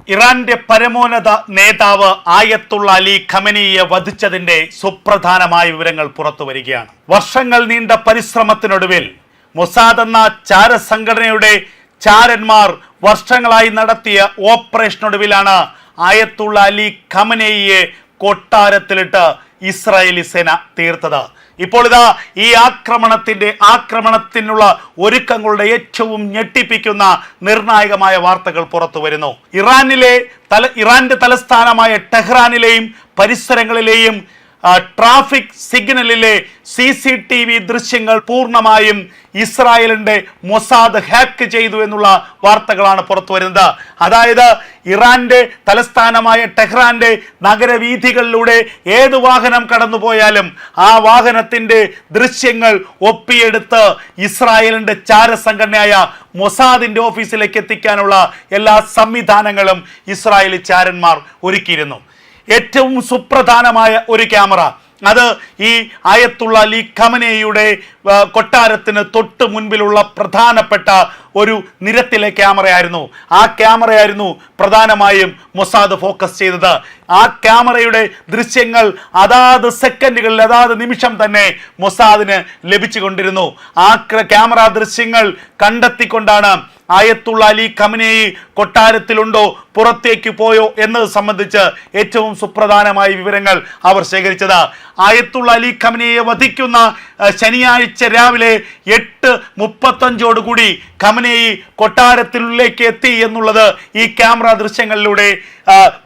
ഇറാന്റെ പരമോന്നത നേതാവ് ആയത്തുള്ള അലി ഖമനിയെ വധിച്ചതിന്റെ സുപ്രധാനമായ വിവരങ്ങൾ പുറത്തു വരികയാണ്. വർഷങ്ങൾ നീണ്ട പരിശ്രമത്തിനൊടുവിൽ മൊസാദ് എന്ന ചാരസംഘടനയുടെ ചാരന്മാർ വർഷങ്ങളായി നടത്തിയ ഓപ്പറേഷനൊടുവിലാണ് ആയത്തുള്ള അലി ഖമനിയെ കൊട്ടാരത്തിലിട്ട് ഇസ്രായേലി സേന തീർത്തത്. ഇപ്പോൾ ഇതാ ഈ ആക്രമണത്തിനുള്ള ഒരുക്കങ്ങളുടെ ഏറ്റവും ഞെട്ടിപ്പിക്കുന്ന നിർണായകമായ വാർത്തകൾ പുറത്തു വരുന്നു. ഇറാന്റെ തലസ്ഥാനമായ ടെഹ്റാനിലെയും പരിസരങ്ങളിലെയും ട്രാഫിക് സിഗ്നലിലെ CCTV ദൃശ്യങ്ങൾ പൂർണ്ണമായും ഇസ്രായേലിന്റെ മൊസാദ് ഹാക്ക് ചെയ്തു എന്നുള്ള വാർത്തകളാണ് പുറത്തു വരുന്നത്. അതായത് ഇറാന്റെ തലസ്ഥാനമായ ടെഹ്റാന്റെ നഗരവീഥികളിലൂടെ ഏത് വാഹനം കടന്നുപോയാലും ആ വാഹനത്തിന്റെ ദൃശ്യങ്ങൾ ഒപ്പിയെടുത്ത് ഇസ്രായേലിന്റെ ചാരസംഘടനയായ മൊസാദിന്റെ ഓഫീസിലേക്ക് എത്തിക്കാനുള്ള എല്ലാ സംവിധാനങ്ങളും ഇസ്രായേലി ചാരന്മാർ ഒരുക്കിയിരുന്നു. ഏറ്റവും സുപ്രധാനമായ ഒരു ക്യാമറ അത് ഈ ആയത്തുള്ള അലി ഖമനിയുടെ കൊട്ടാരത്തിന് തൊട്ട് മുൻപിലുള്ള പ്രധാനപ്പെട്ട ഒരു നിരത്തിലെ ക്യാമറയായിരുന്നു. ആ ക്യാമറയായിരുന്നു പ്രധാനമായും മൊസാദ് ഫോക്കസ് ചെയ്തത്. ആ ക്യാമറയുടെ ദൃശ്യങ്ങൾ അതാത് സെക്കൻഡുകളിൽ അതാത് നിമിഷം തന്നെ മൊസാദിന് ലഭിച്ചുകൊണ്ടിരുന്നു. ആ ക്യാമറ ദൃശ്യങ്ങൾ കണ്ടെത്തിക്കൊണ്ടാണ് ആയത്തുള്ള അലി ഖമനി കൊട്ടാരത്തിലുണ്ടോ പുറത്തേക്ക് പോയോ എന്നത് സംബന്ധിച്ച് ഏറ്റവും സുപ്രധാനമായ വിവരങ്ങൾ അവർ ശേഖരിച്ചത്. ആയത്തുള്ള അലി ഖമനിയെ വധിക്കുന്ന ശനിയാഴ്ച രാവിലെ 8:35 ഖമനി കൊട്ടാരത്തിലേക്ക് എത്തി എന്നുള്ളത് ഈ ക്യാമറ ദൃശ്യങ്ങളിലൂടെ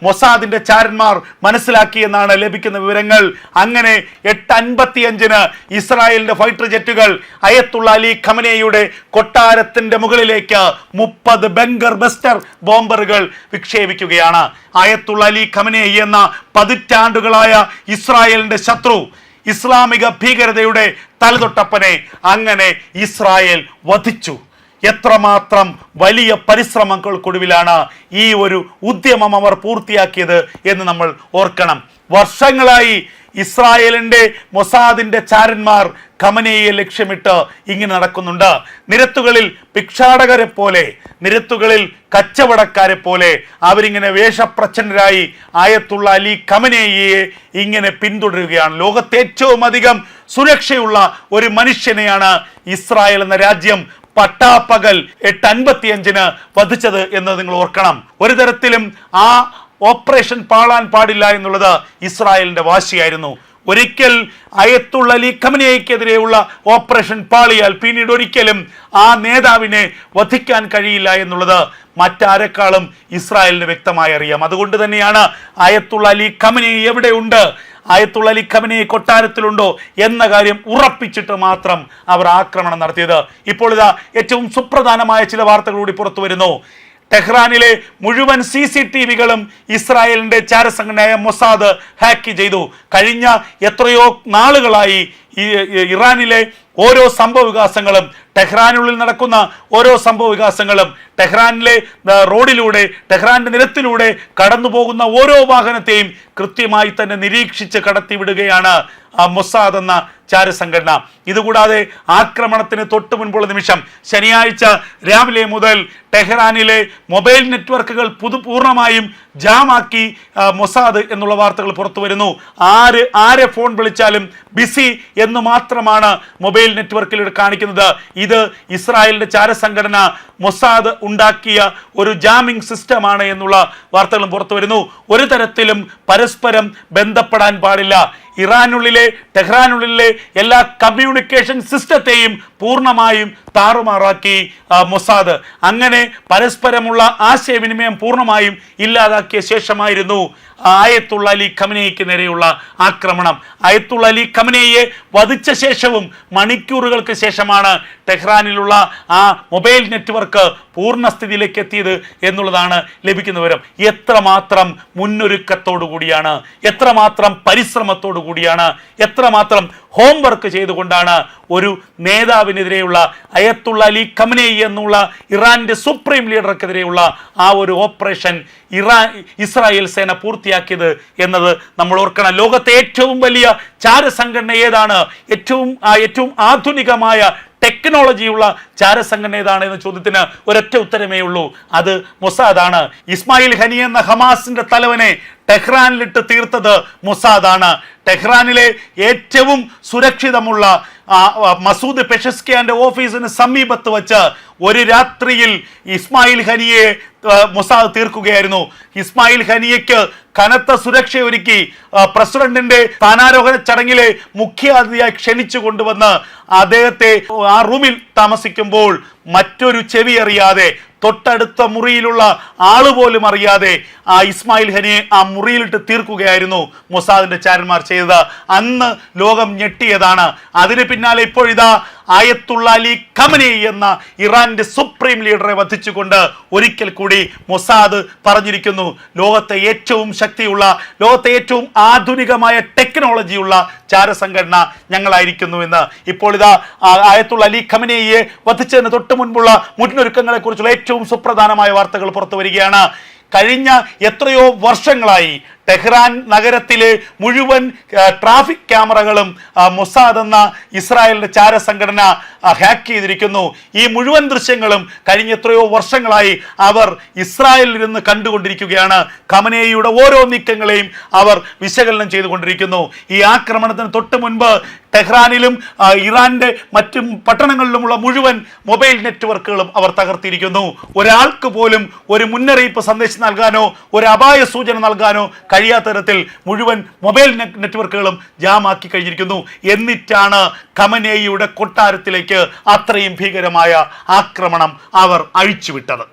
മൊസാദിന്റെ ചാരന്മാർ മനസ്സിലാക്കി എന്നാണ് ലഭിക്കുന്ന വിവരങ്ങൾ. അങ്ങനെ 8:55 ഇസ്രായേലിന്റെ ഫൈറ്റർ ജെറ്റുകൾ ആയത്തുള്ള അലി ഖമനിയുടെ കൊട്ടാരത്തിന്റെ മുകളിലേക്ക് 30 ബങ്കർ ബസ്റ്റർ ബോംബറുകൾ വിക്ഷേപിക്കുകയാണ്. ആയത്തുള്ള അലി ഖമനി എന്ന പതിറ്റാണ്ടുകളായ ഇസ്രായേലിന്റെ ശത്രു, ഇസ്ലാമിക ഭീകരതയുടെ തലതൊട്ടപ്പനെ അങ്ങനെ ഇസ്രായേൽ വധിച്ചു. എത്രമാത്രം വലിയ പരിശ്രമങ്ങൾക്കൊടുവിലാണ് ഈ ഒരു ഉദ്യമം അവർ പൂർത്തിയാക്കിയത് എന്ന് നമ്മൾ ഓർക്കണം. വർഷങ്ങളായി ഇസ്രായേലിന്റെ മൊസാദിന്റെ ചാരന്മാർ ഖമനിയെ ലക്ഷ്യമിട്ട് ഇങ്ങനെ നടക്കുന്നുണ്ട്. നിരത്തുകളിൽ ഭിക്ഷാടകരെ പോലെ, നിരത്തുകളിൽ കച്ചവടക്കാരെ പോലെ അവരിങ്ങനെ വേഷപ്രച്ഛന്നരായി ആയത്തുള്ള അലി ഖമനിയെ ഇങ്ങനെ പിന്തുടരുകയാണ്. ലോകത്തെ ഏറ്റവും അധികം സുരക്ഷയുള്ള ഒരു മനുഷ്യനെയാണ് ഇസ്രായേൽ എന്ന രാജ്യം പട്ടാപ്പകൽ 8:55 വധിച്ചത് എന്ന് നിങ്ങൾ ഓർക്കണം. ഒരു തരത്തിലും ആ ഓപ്പറേഷൻ പാളാൻ പാടില്ല എന്നുള്ളത് ഇസ്രായേലിന്റെ വാശിയായിരുന്നു. ഒരിക്കൽ ആയത്തുള്ള അലി ഖമനിക്കെതിരെയുള്ള ഓപ്പറേഷൻ പാളിയാൽ പിന്നീട് ഒരിക്കലും ആ നേതാവിനെ വധിക്കാൻ കഴിയില്ല എന്നുള്ളത് മറ്റാരെക്കാളും ഇസ്രായേലിന് വ്യക്തമായി അറിയാം. അതുകൊണ്ട് തന്നെയാണ് ആയത്തുള്ള അലി ഖമനി എവിടെയുണ്ട്, ആയത്തുള്ള അലി ഖമനി കൊട്ടാരത്തിലുണ്ടോ എന്ന കാര്യം ഉറപ്പിച്ചിട്ട് മാത്രം അവർ ആക്രമണം നടത്തിയത്. ഇപ്പോൾ ഇതാ ഏറ്റവും സുപ്രധാനമായ ചില വാർത്തകൾ കൂടി പുറത്തു വരുന്നു. ടെഹ്റാനിലെ മുഴുവൻ CCTVകളും ഇസ്രായേലിന്റെ ചാരസംഘടനയായ മൊസാദ് ഹാക്ക് ചെയ്തു. കഴിഞ്ഞ എത്രയോ നാളുകളായി ഇറാനിലെ ഓരോ സംഭവ വികാസങ്ങളും, ടെഹ്റാനുള്ളിൽ നടക്കുന്ന ഓരോ സംഭവ വികാസങ്ങളും, ടെഹ്റാനിലെ റോഡിലൂടെ, ടെഹ്റാന്റെ നിരത്തിലൂടെ കടന്നു പോകുന്ന ഓരോ വാഹനത്തെയും കൃത്യമായി തന്നെ നിരീക്ഷിച്ച് കടത്തിവിടുകയാണ് മൊസാദ് എന്ന ചാരസംഘടന. ഇതുകൂടാതെ ആക്രമണത്തിന് തൊട്ട് മുൻപുള്ള നിമിഷം ശനിയാഴ്ച രാവിലെ മുതൽ ടെഹ്റാനിലെ മൊബൈൽ നെറ്റ്വർക്കുകൾ പൂർണ്ണമായും ജാമാക്കി മൊസാദ് എന്നുള്ള വാർത്തകൾ പുറത്തു വരുന്നു. ആരെ ഫോൺ വിളിച്ചാലും ബിസി എന്ന് മാത്രമാണ് മൊബൈൽ നെറ്റ്വർക്കിൽ കാണിക്കുന്നത്. ഇത് ഇസ്രായേലിന്റെ ചാരസംഘടന മൊസാദ് ഉണ്ടാക്കിയ ഒരു ജാമിംഗ് സിസ്റ്റമാണ് എന്നുള്ള വാർത്തകളും പുറത്തു വരുന്നു. ഒരു തരത്തിലും പരസ്പരം ബന്ധപ്പെടാൻ പാടില്ല. ഇറാനുള്ളിലെ, ടെഹ്റാനുള്ളിലെ എല്ലാ കമ്മ്യൂണിക്കേഷൻ സിസ്റ്റത്തെയും പൂർണ്ണമായും താറുമാറാക്കി മൊസാദ്. അങ്ങനെ പരസ്പരമുള്ള ആശയവിനിമയം പൂർണ്ണമായും ഇല്ലാതാക്കിയ ശേഷമായിരുന്നു ആയത്തുള്ള അലി ഖമനിക്ക് നേരെയുള്ള ആക്രമണം. ആയത്തുള്ള അലി ഖമനിയെ വധിച്ച ശേഷവും മണിക്കൂറുകൾക്ക് ശേഷമാണ് ടെഹ്റാനിലുള്ള ആ മൊബൈൽ നെറ്റ്വർക്ക് പൂർണ്ണസ്ഥിതിയിലേക്ക് എത്തിയത് എന്നുള്ളതാണ് ലഭിക്കുന്ന വിവരം. എത്രമാത്രം മുന്നൊരുക്കത്തോടു കൂടിയാണ്, എത്രമാത്രം പരിശ്രമത്തോടു കൂടിയാണ്, എത്രമാത്രം ഹോംവർക്ക് ചെയ്തുകൊണ്ടാണ് ഒരു നേതാവിനെതിരെയുള്ള അയത്തുള്ള അലി ഖമനേയി എന്നുള്ള ഇറാന്റെ സുപ്രീം ലീഡർക്കെതിരെയുള്ള ആ ഒരു ഓപ്പറേഷൻ ഇസ്രായേൽ സേന പൂർത്തിയാക്കിയത് എന്നത് നമ്മൾ ഓർക്കണം. ലോകത്തെ ഏറ്റവും വലിയ ചാരസംഘടന ഏതാണ്? ഏറ്റവും ആധുനികമായ ടെക്നോളജിയുള്ള ചാരസംഘടന ഏതാണ് എന്ന ചോദ്യത്തിന് ഒരൊറ്റ ഉത്തരമേ ഉള്ളൂ, അത് മൊസാദാണ്. ഇസ്മായിൽ ഹനി എന്ന ഹമാസിന്റെ തലവനെ ടെഹ്റാനിലിട്ട് തീർത്തത് മൊസാദാണ്. ടെഹ്റാനിലെ ഏറ്റവും സുരക്ഷിതമുള്ള മസൂദ് പെഷസ്കിയാന്റെ ഓഫീസിന് സമീപത്ത് വച്ച് ഒരു രാത്രിയിൽ ഇസ്മായിൽ ഹനിയെ മൊസാദ് തീർക്കുകയായിരുന്നു. ഇസ്മായിൽ ഹനിയയ്ക്ക് കനത്ത സുരക്ഷയൊരുക്കി പ്രസിഡന്റിന്റെ സ്ഥാനാരോഹണ ചടങ്ങിലെ മുഖ്യാതിഥിയായി ക്ഷണിച്ചു കൊണ്ടുവന്ന് അദ്ദേഹത്തെ ആ റൂമിൽ താമസിക്കുമ്പോൾ മറ്റൊരു ചെവി അറിയാതെ, തൊട്ടടുത്ത മുറിയിലുള്ള ആള് പോലും അറിയാതെ ആ ഇസ്മായിൽ ഹനിയെ ആ മുറിയിലിട്ട് തീർക്കുകയായിരുന്നു മൊസാദിന്റെ ചാരന്മാർ ചെയ്തത്. അന്ന് ലോകം ഞെട്ടിയതാണ്. അതിന് പിന്നാലെ ഇപ്പോഴിതാ ആയത്തുള്ള അലി ഖമനേയി എന്ന ഇറാന്റെ സുപ്രീം ലീഡറെ വധിച്ചുകൊണ്ട് ഒരിക്കൽ കൂടി മൊസാദ് പറഞ്ഞിരിക്കുന്നു, ലോകത്തെ ഏറ്റവും ശക്തിയുള്ള, ലോകത്തെ ഏറ്റവും ആധുനികമായ ടെക്നോളജിയുള്ള ചാരസംഘടന ഞങ്ങളായിരിക്കുന്നു എന്ന്. ഇപ്പോൾ ഇതാ ആയത്തുള്ള അലി ഖമനേയിയെ വധിച്ചതിന് തൊട്ട് മുൻപുള്ള മുന്നൊരുക്കങ്ങളെ കുറിച്ചുള്ള ഏറ്റവും സുപ്രധാനമായ വാർത്തകൾ പുറത്തു വരികയാണ്. കഴിഞ്ഞ എത്രയോ വർഷങ്ങളായി ടെഹ്റാൻ നഗരത്തിലെ മുഴുവൻ ട്രാഫിക് ക്യാമറകളും മൊസാദ് എന്ന ഇസ്രായേലിന്റെ ചാരസംഘടന ഹാക്ക് ചെയ്തിരിക്കുന്നു. ഈ മുഴുവൻ ദൃശ്യങ്ങളും കഴിഞ്ഞ എത്രയോ വർഷങ്ങളായി അവർ ഇസ്രായേലിൽ നിന്ന് കണ്ടുകൊണ്ടിരിക്കുകയാണ്. ഖമനേയിയുടെ ഓരോ നീക്കങ്ങളെയും അവർ വിശകലനം ചെയ്തുകൊണ്ടിരിക്കുന്നു. ഈ ആക്രമണത്തിന് തൊട്ട് മുൻപ് ടെഹ്റാനിലും ഇറാന്റെ മറ്റു പട്ടണങ്ങളിലുമുള്ള മുഴുവൻ മൊബൈൽ നെറ്റ്വർക്കുകളും അവർ തകർത്തിരിക്കുന്നു. ഒരാൾക്ക് പോലും ഒരു മുന്നറിയിപ്പ് സന്ദേശം നൽകാനോ ഒരു അപായ സൂചന നൽകാനോ കഴിയാത്ത തരത്തിൽ മുഴുവൻ മൊബൈൽ നെറ്റ്വർക്കുകളും ജാമാക്കി കഴിഞ്ഞിരിക്കുന്നു. എന്നിട്ടാണ് ഖമനേയിയുടെ കൊട്ടാരത്തിലേക്ക് അത്രയും ഭീകരമായ ആക്രമണം അവർ അഴിച്ചുവിട്ടത്.